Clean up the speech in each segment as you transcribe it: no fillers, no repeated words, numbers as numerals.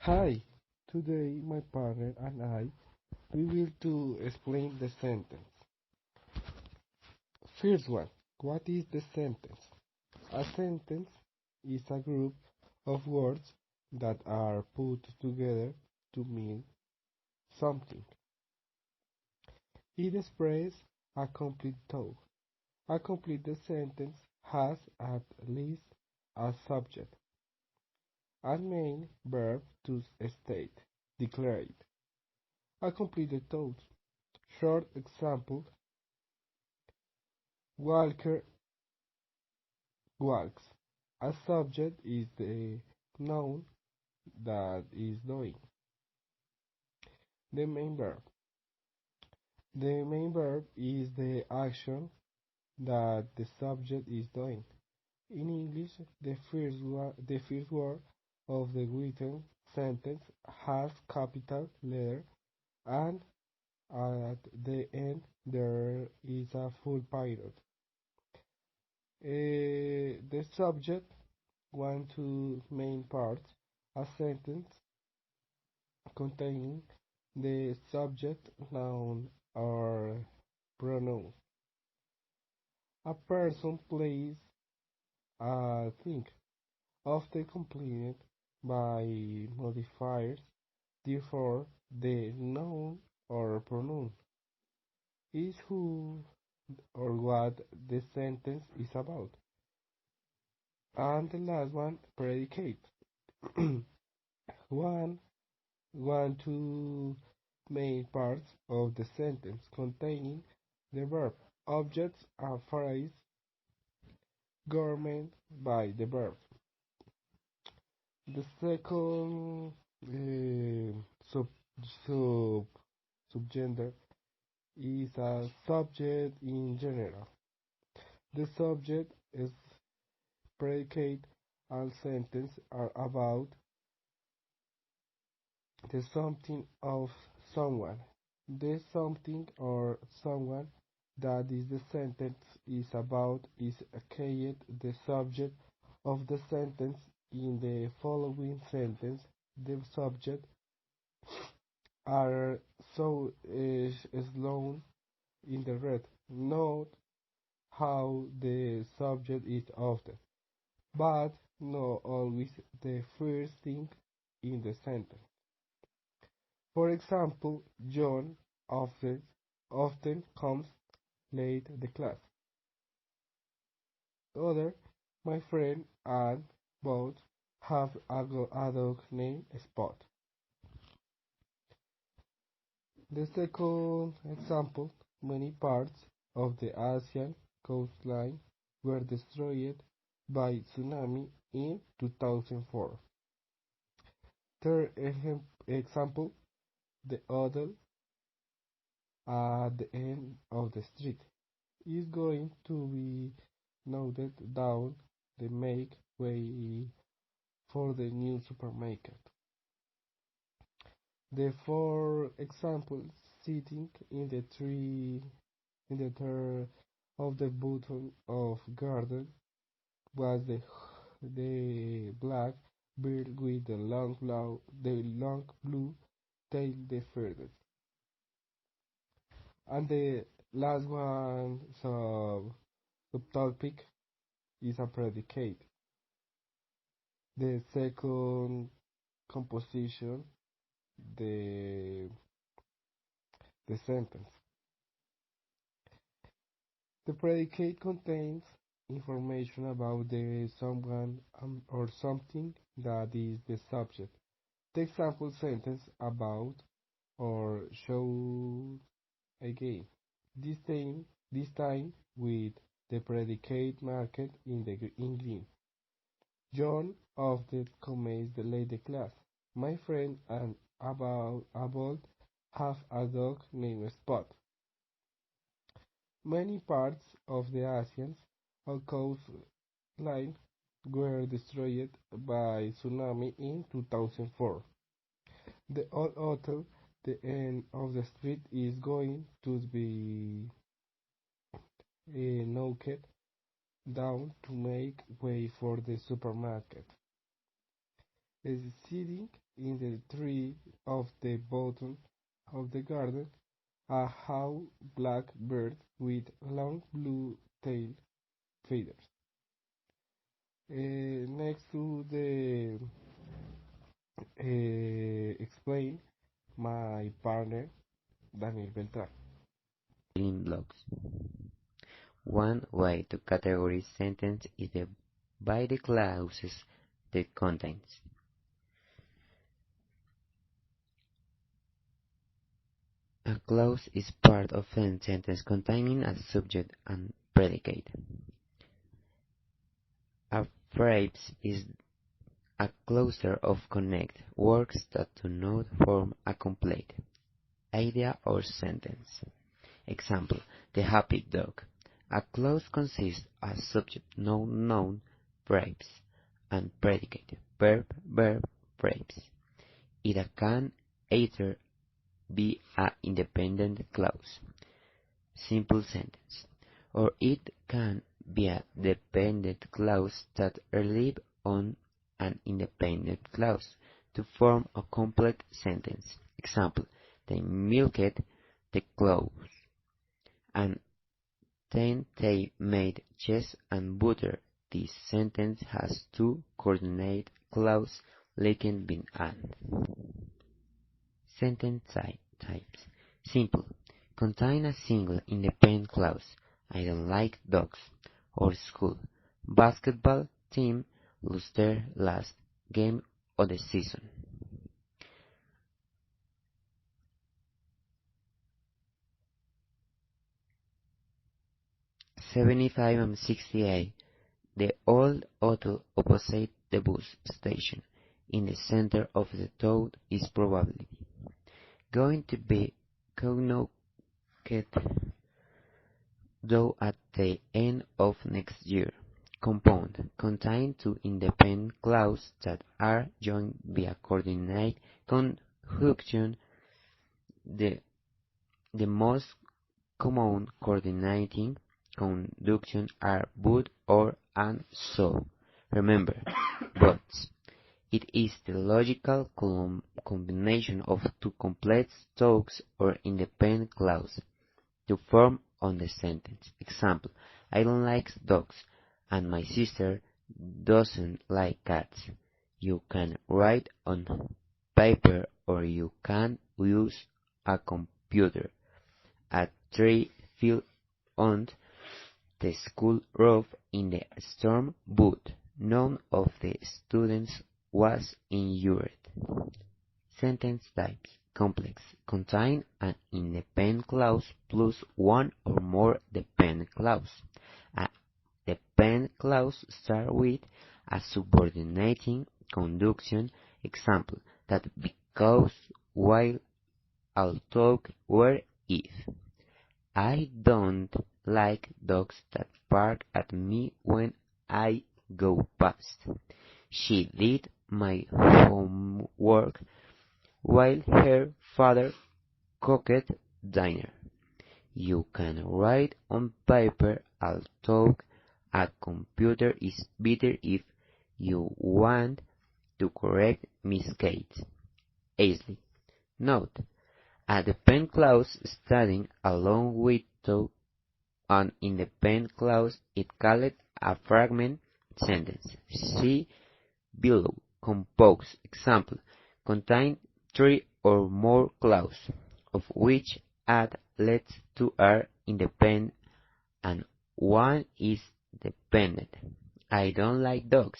Hi, today my partner and I we will to explain the sentence. First one, what is the sentence? A sentence is a group of words that are put together to mean something. It expresses a complete thought. A complete sentence has at least a subject, a main verb to state, declare. A completed thought. Short example: Walker walks. A subject is the noun that is doing. The main verb. The main verb is the action that the subject is doing. In English, the first word of the written sentence has capital letter, and at the end there is a full period. The subject one two main parts, a sentence containing the subject, noun, or pronoun. A person, place, a thing, often completed by modifiers. Therefore, the noun or pronoun is who or what the sentence is about. And the last one, predicate. one two main parts of the sentence containing the verb, objects, and phrase governed by the verb. The second sub, sub subgender is a subject in general. The subject is predicate and sentence are about the something of someone. The something or someone that is the sentence is about is archaic. The subject of the sentence in the following sentence, the subject are so slow in the red. Note how the subject is often, but not always the first thing in the sentence. For example, Jhon often comes late the class. Other, my friend and both have a dog named Spot. The second example, many parts of the Asian coastline were destroyed by tsunami in 2004. Third example, the other at the end of the street is going to be noted down the make way for the new supermarket. The four examples sitting in the tree in the third of the bottom of garden was the black bird with the long blue tail the furthest. And the last one subtopic is a predicate. The second composition, the the sentence. The predicate contains information about the someone or something that is the subject. The example sentence about or show again. This time with the predicate marked in green. Jhon often comes late the class. My friend and about have a dog named Spot. Many parts of the Asian coastline were destroyed by tsunami in 2004. The old hotel, the end of the street is going to be knocked down to make way for the supermarket. is sitting in the tree of the bottom of the garden, a how black bird with long blue tail feathers. Next to the explain my partner Daniel Beltran. Building blocks. One way to categorize sentence is by the clauses that contains. A clause is part of a sentence containing a subject and predicate. A phrase is a cluster of connected words that do not form a complete idea or sentence. Example: the happy dog. A clause consists of subject, noun, phrase, and predicate, verb, phrase. It can either be an independent clause, simple sentence, or it can be a dependent clause that relies on an independent clause to form a complete sentence. Example: they milked the cows, and then they made cheese and butter. This sentence has two coordinate clauses linking being and. Sentence types. Simple. Contain a single independent clause. I don't like dogs. Or school. Basketball team lost their last game of the season. '75 and '68. The old auto opposite the bus station in the center of the town is probably going to be connected though at the end of next year. Compound contain two independent clauses that are joined via coordinate conjunction. The most common coordinating conjunctions are but, or, and, so. Remember, but. It is the logical combination of two complete talks or independent clauses to form on the sentence. Example: I don't like dogs, and my sister doesn't like cats. You can write on paper or you can use a computer. A tree fell on the school roof in the storm, but none of the students was injured. Sentence types: complex, contain an independent clause plus one or more dependent clause. A dependent clause starts with a subordinating conjunction. Example: that because, while, although, where, if. I don't like dogs that bark at me when I go past. She did my homework while her father cooked dinner. You can write on paper, although a computer is better if you want to correct mistakes. Easily. Note: a dependent clause standing along with an independent clause is called a fragment sentence. See below. Compose. Example: contain three or more clauses, of which at least two are independent and one is dependent. I don't like dogs,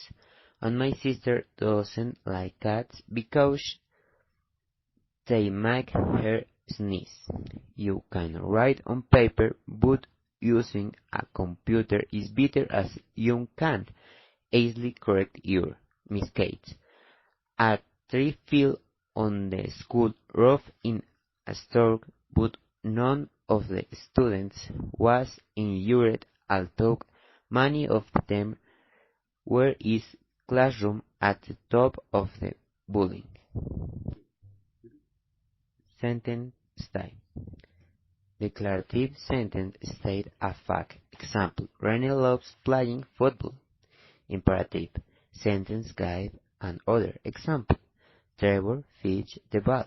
and my sister doesn't like cats because they make her sneeze. You can write on paper, but using a computer is better as you can't easily correct your mistakes. A tree fell on the school roof in a storm, but none of the students was injured, although many of them were in classroom at the top of the building. Sentence style. Declarative sentence state a fact. Example: Rennie loves playing football. Imperative sentence give and other. Example: Trevor fetched the ball.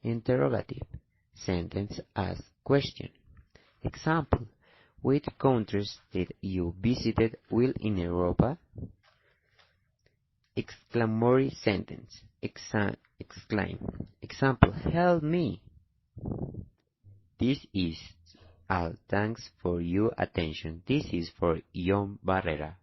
Interrogative. Sentence as question. Example: which countries did you visit while in Europa? Exclamatory sentence. Exclaim. Example: help me. This is all. Thanks for your attention. This is for Jhon Barrera.